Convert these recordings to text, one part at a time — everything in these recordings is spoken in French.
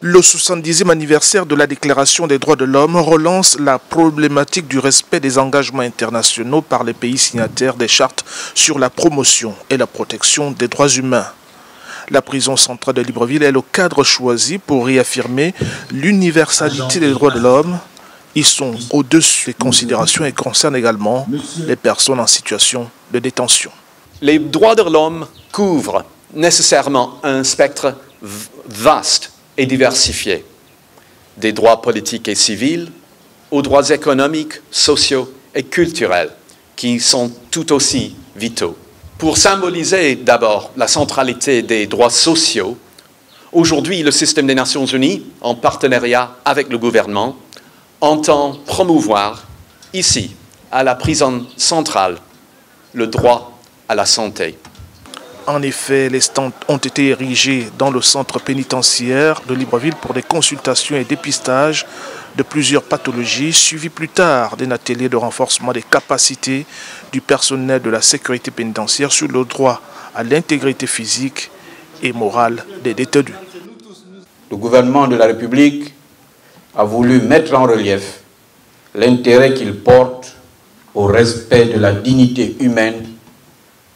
Le 70e anniversaire de la Déclaration des droits de l'homme relance la problématique du respect des engagements internationaux par les pays signataires des chartes sur la promotion et la protection des droits humains. La prison centrale de Libreville est le cadre choisi pour réaffirmer l'universalité des droits de l'homme. Ils sont au-dessus des considérations et concernent également les personnes en situation de détention. Les droits de l'homme couvrent nécessairement un spectre vaste et diversifié, des droits politiques et civils aux droits économiques, sociaux et culturels, qui sont tout aussi vitaux. Pour symboliser d'abord la centralité des droits sociaux, aujourd'hui le système des Nations Unies, en partenariat avec le gouvernement, entend promouvoir ici, à la prison centrale, le droit à la santé. En effet, les stands ont été érigés dans le centre pénitentiaire de Libreville pour des consultations et dépistages de plusieurs pathologies, suivis plus tard d'un atelier de renforcement des capacités du personnel de la sécurité pénitentiaire sur le droit à l'intégrité physique et morale des détenus. Le gouvernement de la République a voulu mettre en relief l'intérêt qu'il porte au respect de la dignité humaine,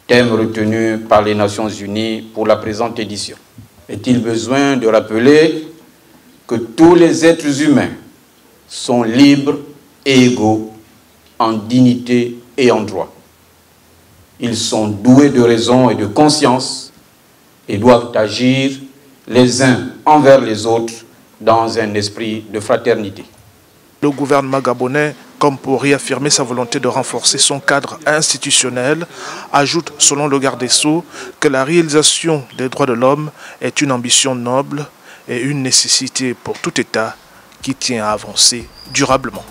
thème retenu par les Nations Unies pour la présente édition. Est-il besoin de rappeler que tous les êtres humains sont libres et égaux en dignité et en droit. Ils sont doués de raison et de conscience et doivent agir les uns envers les autres dans un esprit de fraternité. Le gouvernement gabonais, comme pour réaffirmer sa volonté de renforcer son cadre institutionnel, ajoute, selon le garde des Sceaux, que la réalisation des droits de l'homme est une ambition noble et une nécessité pour tout État qui tient à avancer durablement.